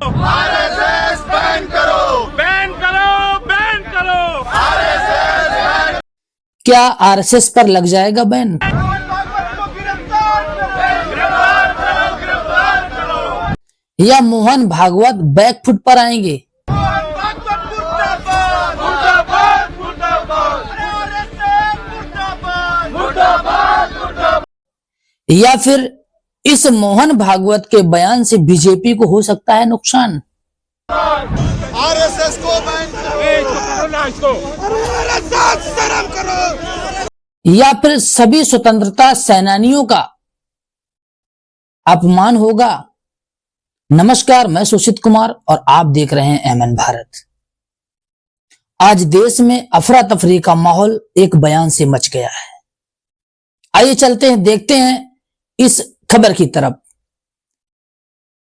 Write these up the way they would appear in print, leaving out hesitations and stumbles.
RSS ban करो, ban करो, ban करो, आरएसएस बैन। क्या आरएसएस पर लग जाएगा बैन? या मोहन भागवत बैकफुट पर आएंगे? या फिर इस मोहन भागवत के बयान से बीजेपी को हो सकता है नुकसान? आरएसएस को बैन करो, शर्म करो। या फिर सभी स्वतंत्रता सेनानियों का अपमान होगा? नमस्कार, मैं सुशीत कुमार और आप देख रहे हैं एमएन भारत। आज देश में अफरा तफरी का माहौल एक बयान से मच गया है। आइए चलते हैं, देखते हैं इस खबर की तरफ।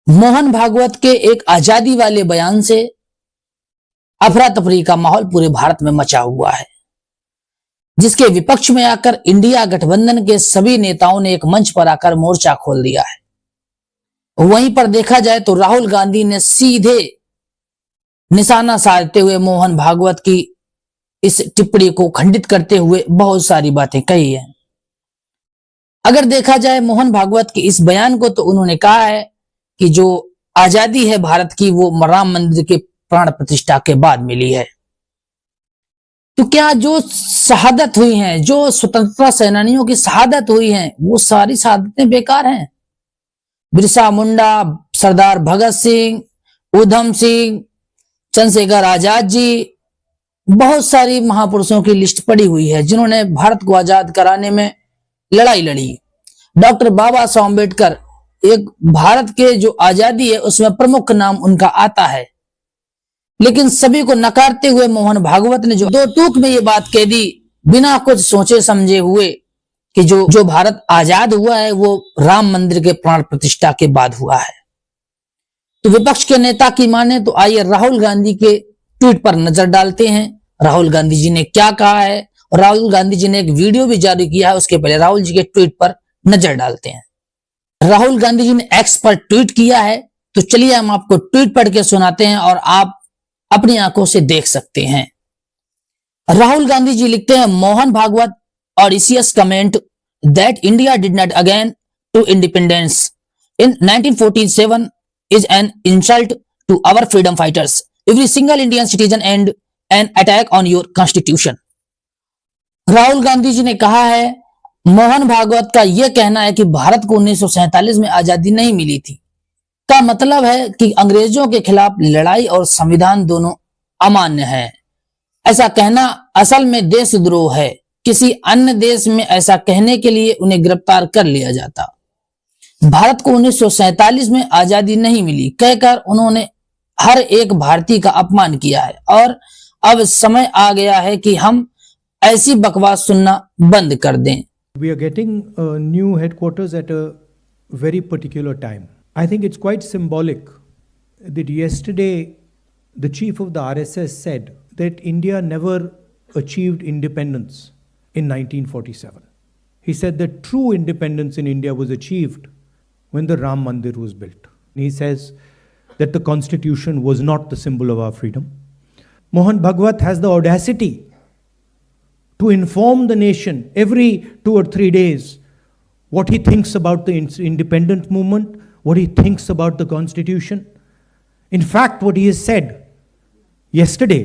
मोहन भागवत के एक आजादी वाले बयान से अफरा तफरी का माहौल पूरे भारत में मचा हुआ है, जिसके विपक्ष में आकर इंडिया गठबंधन के सभी नेताओं ने एक मंच पर आकर मोर्चा खोल दिया है। वहीं पर देखा जाए तो राहुल गांधी ने सीधे निशाना साधते हुए मोहन भागवत की इस टिप्पणी को खंडित करते हुए बहुत सारी बातें कही है। अगर देखा जाए मोहन भागवत के इस बयान को, तो उन्होंने कहा है कि जो आजादी है भारत की वो राम मंदिर के प्राण प्रतिष्ठा के बाद मिली है। तो क्या जो शहादत हुई हैं, जो स्वतंत्रता सेनानियों की शहादत हुई हैं, वो सारी शहादतें बेकार हैं? बिरसा मुंडा, सरदार भगत सिंह, उधम सिंह, चंद्रशेखर आजाद जी, बहुत सारी महापुरुषों की लिस्ट पड़ी हुई है जिन्होंने भारत को आजाद कराने में लड़ाई लड़ी। डॉक्टर बाबा साहब अम्बेडकर, एक भारत के जो आजादी है उसमें प्रमुख नाम उनका आता है, लेकिन सभी को नकारते हुए मोहन भागवत ने जो दो टूक में ये बात कह दी बिना कुछ सोचे समझे हुए कि जो भारत आजाद हुआ है वो राम मंदिर के प्राण प्रतिष्ठा के बाद हुआ है। तो विपक्ष के नेता की माने तो आइए राहुल गांधी के ट्वीट पर नजर डालते हैं। राहुल गांधी जी ने क्या कहा है, और राहुल गांधी जी ने एक वीडियो भी जारी किया है, उसके पहले राहुल जी के ट्वीट पर नजर डालते हैं। राहुल गांधी जी ने एक्स पर ट्वीट किया है, तो चलिए हम आपको ट्वीट पढ़ के सुनाते हैं और आप अपनी आंखों से देख सकते हैं। राहुल गांधी जी लिखते हैं, Mohan Bhagwat audacious comment that India did not again to independence in 1947 is an insult to our freedom fighters, every single Indian citizen, and an attack on your constitution। Rahul Gandhi ji ने कहा है, मोहन भागवत का यह कहना है कि भारत को 1947 में आजादी नहीं मिली थी, का मतलब है कि अंग्रेजों के खिलाफ लड़ाई और संविधान दोनों अमान्य है। ऐसा कहना असल में देशद्रोह है। किसी अन्य देश में ऐसा कहने के लिए उन्हें गिरफ्तार कर लिया जाता। भारत को 1947 में आजादी नहीं मिली कहकर उन्होंने हर एक भारतीय का अपमान किया है, और अब समय आ गया है कि हम ऐसी बकवास सुनना बंद कर दें। We are getting a new headquarters at a very particular time. I think it's quite symbolic that yesterday the chief of the RSS said that India never achieved independence in 1947. He said that true independence in India was achieved when the Ram Mandir was built. He says that the constitution was not the symbol of our freedom. Mohan Bhagwat has the audacity to inform the nation every 2 or 3 days what he thinks about the independent movement, what he thinks about the constitution. In fact, what he has said yesterday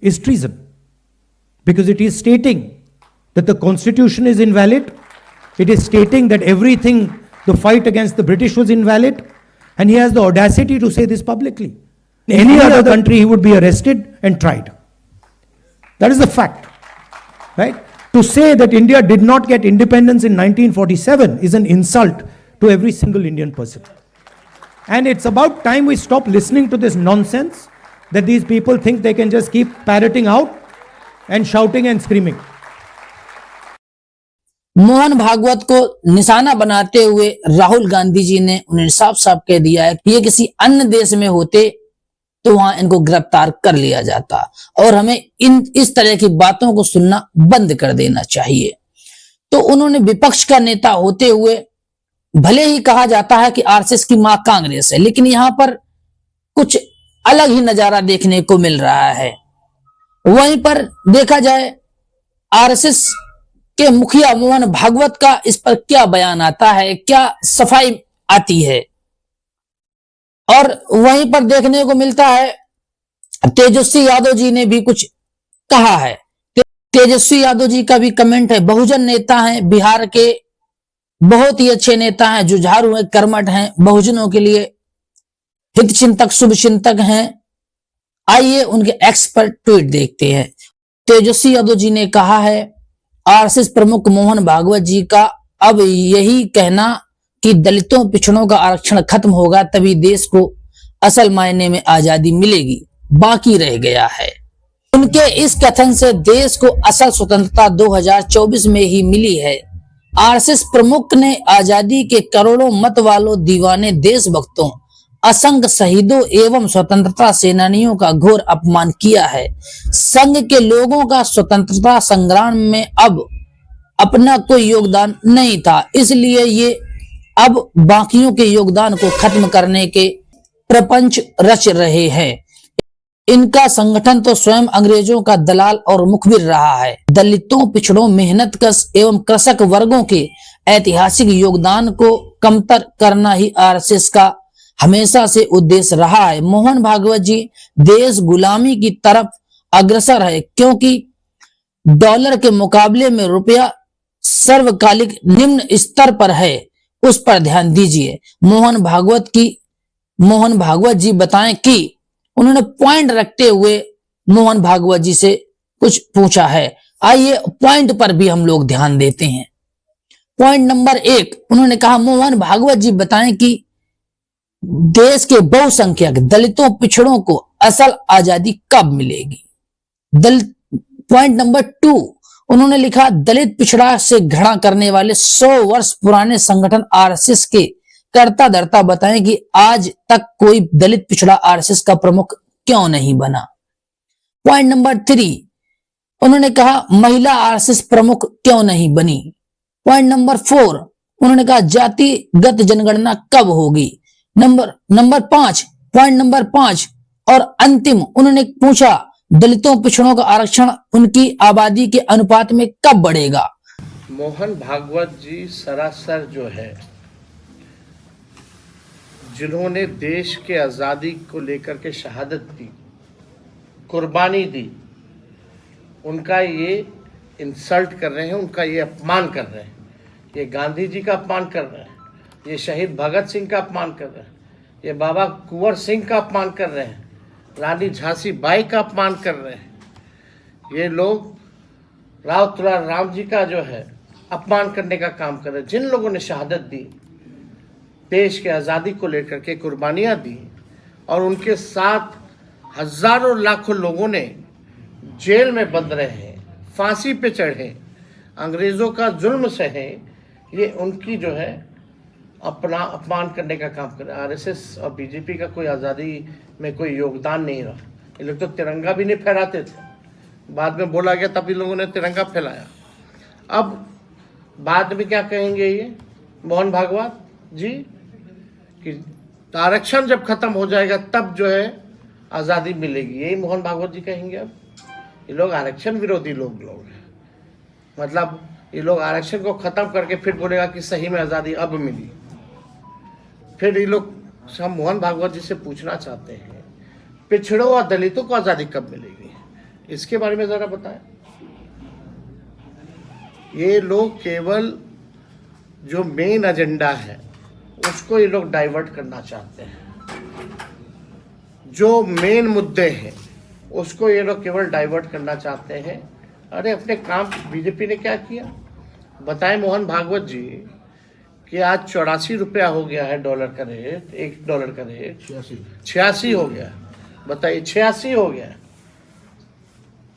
is treason, because it is stating that the constitution is invalid, it is stating that everything, the fight against the British was invalid, and he has the audacity to say this publicly. In any other country he would be arrested and tried. That is the fact, right? To say that India did not get independence in 1947 is an insult to every single Indian person. And it's about time we stop listening to this nonsense that these people think they can just keep parroting out and shouting and screaming. Mohan Bhagwat को निशाना बनाते हुए राहुल गांधी जी ने उन्हें साफ साफ कह दिया है कि ये किसी अन्य देश में होते तो वहां इनको गिरफ्तार कर लिया जाता, और हमें इस तरह की बातों को सुनना बंद कर देना चाहिए। तो उन्होंने विपक्ष का नेता होते हुए भले ही कहा जाता है कि आरएसएस की मां कांग्रेस है, लेकिन यहां पर कुछ अलग ही नजारा देखने को मिल रहा है। वहीं पर देखा जाए आरएसएस के मुखिया मोहन भागवत का इस पर क्या बयान आता है, क्या सफाई आती है। और वहीं पर देखने को मिलता है तेजस्वी यादव जी ने भी कुछ कहा है। तेजस्वी यादव जी का भी कमेंट है, बहुजन नेता हैं, बिहार के बहुत ही अच्छे नेता हैं, जुझारू हैं, कर्मठ हैं, बहुजनों के लिए हित चिंतक, शुभ चिंतक हैं। आइए उनके एक्सपर्ट ट्वीट देखते हैं। तेजस्वी यादव जी ने कहा है, आरएसएस प्रमुख मोहन भागवत जी का अब यही कहना कि दलितों पिछड़ों का आरक्षण खत्म होगा तभी देश को असल मायने में आजादी मिलेगी, बाकी रह गया है। उनके इस कथन से देश को असल स्वतंत्रता 2024 में ही मिली है। आरएसएस प्रमुख ने आजादी के करोड़ों मत वालों, दीवाने देशभक्तों, असंख्य शहीदों एवं स्वतंत्रता सेनानियों का घोर अपमान किया है। संघ के लोगों का स्वतंत्रता संग्राम में अब अपना कोई योगदान नहीं था, इसलिए ये अब बाकियों के योगदान को खत्म करने के प्रपंच रच रहे हैं। इनका संगठन तो स्वयं अंग्रेजों का दलाल और मुखबिर रहा है। दलितों, पिछड़ों, मेहनतकश एवं कृषक वर्गों के ऐतिहासिक योगदान को कमतर करना ही आरएसएस का हमेशा से उद्देश्य रहा है। मोहन भागवत जी देश गुलामी की तरफ अग्रसर है, क्योंकि डॉलर के मुकाबले में रुपया सर्वकालिक निम्न स्तर पर है, उस पर ध्यान दीजिए। मोहन भागवत जी बताएं कि उन्होंने पॉइंट रखते हुए मोहन भागवत जी से कुछ पूछा है। आइए पॉइंट पर भी हम लोग ध्यान देते हैं। पॉइंट नंबर 1, उन्होंने कहा, मोहन भागवत जी बताएं कि देश के बहुसंख्यक दलितों, पिछड़ों को असल आजादी कब मिलेगी। पॉइंट नंबर 2, उन्होंने लिखा, दलित पिछड़ा से घृणा करने वाले 100 वर्ष पुराने संगठन आरएसएस के कर्ता धर्ता बताएं कि आज तक कोई दलित पिछड़ा आरएसएस का प्रमुख क्यों नहीं बना। पॉइंट नंबर 3, उन्होंने कहा, महिला आरएसएस प्रमुख क्यों नहीं बनी। पॉइंट नंबर 4, उन्होंने कहा, जातिगत जनगणना कब होगी। नंबर 5, पॉइंट नंबर 5 और अंतिम, उन्होंने पूछा, दलितों, पिछड़ों का आरक्षण उनकी आबादी के अनुपात में कब बढ़ेगा। मोहन भागवत जी सरासर जो है, जिन्होंने देश के आज़ादी को लेकर के शहादत दी, कुर्बानी दी, उनका ये इंसल्ट कर रहे हैं, उनका ये अपमान कर रहे हैं। ये गांधी जी का अपमान कर रहे हैं, ये शहीद भगत सिंह का अपमान कर रहे हैं, ये बाबा कुंवर सिंह का अपमान कर रहे हैं, रानी झांसी बाई का अपमान कर रहे हैं। ये लोग राव तुलार राम जी का जो है अपमान करने का काम कर रहे हैं। जिन लोगों ने शहादत दी, देश के आज़ादी को लेकर के कुर्बानियाँ दी, और उनके साथ हजारों लाखों लोगों ने जेल में बंद रहे हैं, फांसी पे चढ़े, अंग्रेज़ों का जुल्म सहे, ये उनकी जो है अपना अपमान करने का काम कर रहे हैं। आरएसएस और बीजेपी का कोई आज़ादी में कोई योगदान नहीं रहा। ये लोग तो तिरंगा भी नहीं फहराते थे, बाद में बोला गया तब इन लोगों ने तिरंगा फैलाया। अब बाद में क्या कहेंगे ये मोहन भागवत जी कि आरक्षण जब खत्म हो जाएगा तब जो है आज़ादी मिलेगी, यही मोहन भागवत जी कहेंगे। अब ये लोग आरक्षण विरोधी लोग हैं, मतलब ये लोग आरक्षण को खत्म करके फिर बोलेगा कि सही में आज़ादी अब मिली। फिर ये लोग, हम मोहन भागवत जी से पूछना चाहते हैं, पिछड़ों और दलितों को आज़ादी कब मिलेगी, इसके बारे में ज़रा बताएं। ये लोग केवल जो मेन एजेंडा है उसको ये लोग डाइवर्ट करना चाहते हैं। जो मेन मुद्दे हैं उसको ये लोग केवल डाइवर्ट करना चाहते हैं। अरे अपने काम बीजेपी ने क्या किया बताएं मोहन भागवत जी कि आज 84 रुपया हो गया है डॉलर का रेट, $1 का रेट 86 हो गया। बताइए 86 हो गया।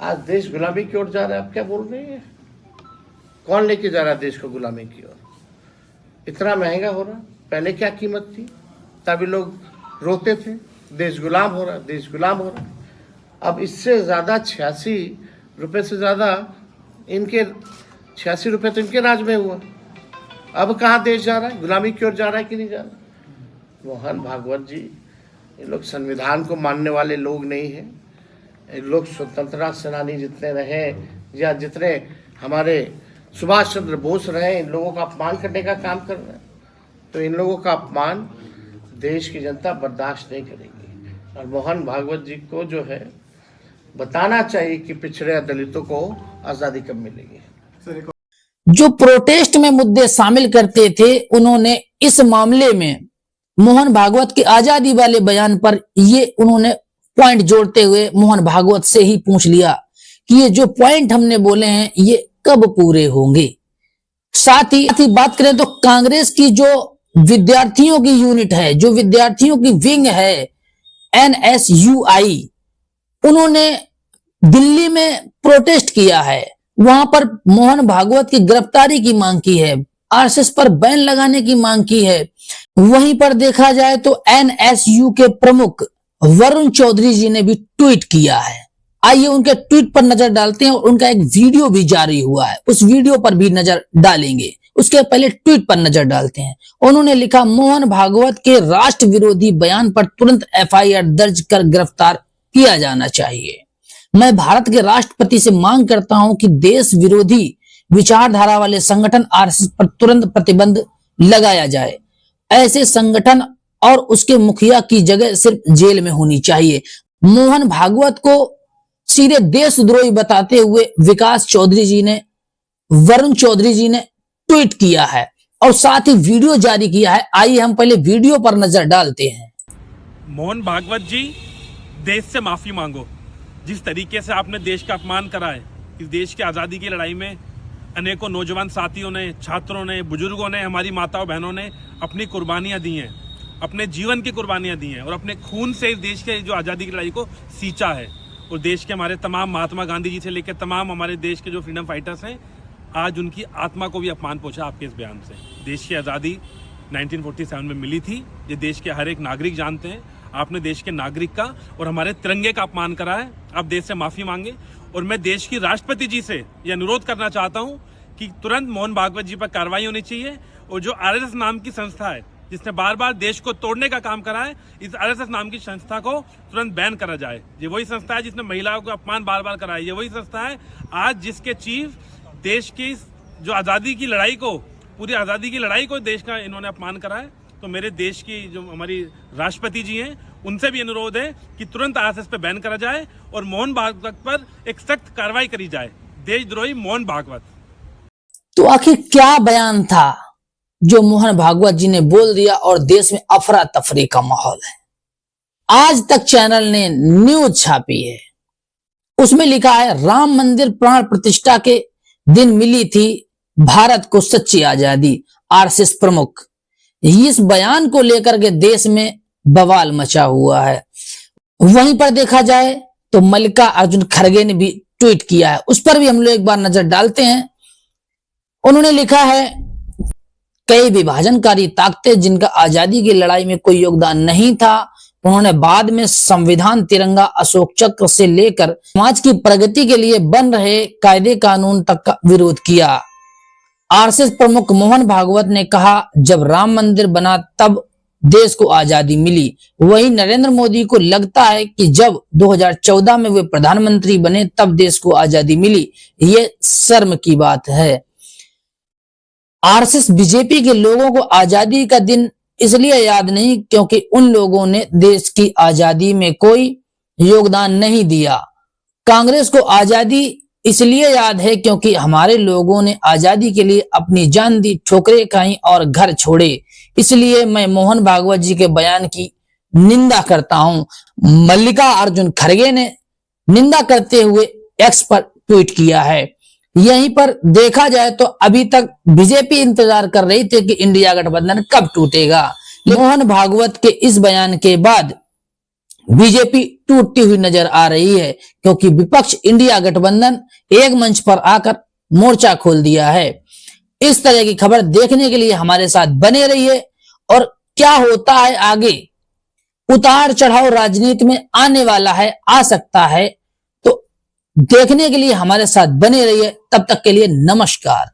आज देश गुलामी की ओर जा रहा है। आप क्या बोल रहे हैं? कौन लेके जा रहा है देश को गुलामी की ओर? इतना महंगा हो रहा। पहले क्या कीमत थी? तभी लोग रोते थे देश गुलाम हो रहा, देश गुलाम हो रहा। अब इससे ज़्यादा 86 रुपये से ज़्यादा इनके 86 रुपये तो इनके राज में हुआ। अब कहाँ देश जा रहा है? गुलामी की ओर जा रहा है कि नहीं जा रहा? मोहन भागवत जी, ये लोग संविधान को मानने वाले लोग नहीं हैं। ये लोग स्वतंत्रता सेनानी जितने रहे या जितने हमारे सुभाष चंद्र बोस रहे, इन लोगों का अपमान करने का काम कर रहे हैं। तो इन लोगों का अपमान देश की जनता बर्दाश्त नहीं करेगी। और मोहन भागवत जी को जो है बताना चाहिए कि पिछड़े दलितों को आज़ादी कब मिलेगी। जो प्रोटेस्ट में मुद्दे शामिल करते थे, उन्होंने इस मामले में मोहन भागवत के आजादी वाले बयान पर ये उन्होंने पॉइंट जोड़ते हुए मोहन भागवत से ही पूछ लिया कि ये जो पॉइंट हमने बोले हैं ये कब पूरे होंगे। साथ ही बात करें तो कांग्रेस की जो विद्यार्थियों की यूनिट है, जो विद्यार्थियों की विंग है NSUI, उन्होंने दिल्ली में प्रोटेस्ट किया है। वहां पर मोहन भागवत की गिरफ्तारी की मांग की है, RSS पर बैन लगाने की मांग की है। वहीं पर देखा जाए तो NSU के प्रमुख वरुण चौधरी जी ने भी ट्वीट किया है। आइए उनके ट्वीट पर नजर डालते हैं और उनका एक वीडियो भी जारी हुआ है, उस वीडियो पर भी नजर डालेंगे। उसके पहले ट्वीट पर नजर डालते हैं। उन्होंने लिखा, मोहन भागवत के राष्ट्र विरोधी बयान पर तुरंत FIR दर्ज कर गिरफ्तार किया जाना चाहिए। मैं भारत के राष्ट्रपति से मांग करता हूं कि देश विरोधी विचारधारा वाले संगठन RSS पर तुरंत प्रतिबंध लगाया जाए। ऐसे संगठन और उसके मुखिया की जगह सिर्फ जेल में होनी चाहिए। मोहन भागवत को सीधे देशद्रोही बताते हुए विकास चौधरी जी ने, वरुण चौधरी जी ने ट्वीट किया है और साथ ही वीडियो जारी किया है। आइए हम पहले वीडियो पर नजर डालते हैं। मोहन भागवत जी, देश से माफी मांगो। जिस तरीके से आपने देश का अपमान करा है, इस देश की आज़ादी की लड़ाई में अनेकों नौजवान साथियों ने, छात्रों ने, बुजुर्गों ने, हमारी माताओं बहनों ने अपनी कुर्बानियां दी हैं, अपने जीवन की कुर्बानियां दी हैं और अपने खून से इस देश के जो आज़ादी की लड़ाई को सींचा है। और देश के हमारे तमाम महात्मा गांधी जी से लेकर तमाम हमारे देश के जो फ्रीडम फाइटर्स हैं, आज उनकी आत्मा को भी अपमान पहुंचा आपके इस बयान से। देश की आज़ादी 1947 में मिली थी, ये देश के हर एक नागरिक जानते हैं। आपने देश के नागरिक का और हमारे तिरंगे का अपमान करा है। आप देश से माफ़ी मांगे। और मैं देश की राष्ट्रपति जी से यह अनुरोध करना चाहता हूं कि तुरंत मोहन भागवत जी पर कार्रवाई होनी चाहिए। और जो RSS नाम की संस्था है, जिसने बार बार देश को तोड़ने का काम करा है, इस RSS नाम की संस्था को तुरंत बैन करा जाए। ये वही संस्था है जिसने महिलाओं को अपमान बार बार करा है। ये वही संस्था है आज जिसके चीफ देश की जो आज़ादी की लड़ाई को, पूरी आज़ादी की लड़ाई को देश का इन्होंने अपमान करा है। तो मेरे देश की जो हमारी राष्ट्रपति जी हैं, उनसे भी अनुरोध है कि तुरंत RSS पे बैन करा जाए और मोहन भागवत पर एक सख्त कार्रवाई करी जाए। देशद्रोही मोहन भागवत। तो आखिर क्या बयान था जो मोहन भागवत जी ने बोल दिया और देश में अफरा तफरी का माहौल है। आज तक चैनल ने न्यूज छापी है, उसमें लिखा है, राम मंदिर प्राण प्रतिष्ठा के दिन मिली थी भारत को सच्ची आजादी। RSS प्रमुख, इस बयान को लेकर के देश में बवाल मचा हुआ है। वहीं पर देखा जाए तो मल्लिकार्जुन खड़गे ने भी ट्वीट किया है, उस पर भी हम लोग एक बार नजर डालते हैं। उन्होंने लिखा है, कई विभाजनकारी ताकतें जिनका आजादी की लड़ाई में कोई योगदान नहीं था, उन्होंने बाद में संविधान, तिरंगा, अशोक चक्र से लेकर समाज की प्रगति के लिए बन रहे कायदे कानून तक का विरोध किया। RSS प्रमुख मोहन भागवत ने कहा, जब राम मंदिर बना तब देश को आजादी मिली। वही नरेंद्र मोदी को लगता है कि जब 2014 में वे प्रधानमंत्री बने तब देश को आजादी मिली। ये शर्म की बात है। RSS बीजेपी के लोगों को आजादी का दिन इसलिए याद नहीं क्योंकि उन लोगों ने देश की आजादी में कोई योगदान नहीं दिया। कांग्रेस को आजादी इसलिए याद है क्योंकि हमारे लोगों ने आजादी के लिए अपनी जान दी, ठोकरें खाई और घर छोड़े। इसलिए मैं मोहन भागवत जी के बयान की निंदा करता हूं। मल्लिकार्जुन खड़गे ने निंदा करते हुए X पर ट्वीट किया है। यहीं पर देखा जाए तो अभी तक बीजेपी इंतजार कर रही थी कि इंडिया गठबंधन कब टूटेगा। मोहन भागवत के इस बयान के बाद बीजेपी टूटती हुई नजर आ रही है क्योंकि विपक्ष इंडिया गठबंधन एक मंच पर आकर मोर्चा खोल दिया है। इस तरह की खबर देखने के लिए हमारे साथ बने रहिए और क्या होता है आगे, उतार चढ़ाव राजनीति में आने वाला है, आ सकता है, तो देखने के लिए हमारे साथ बने रहिए। तब तक के लिए नमस्कार।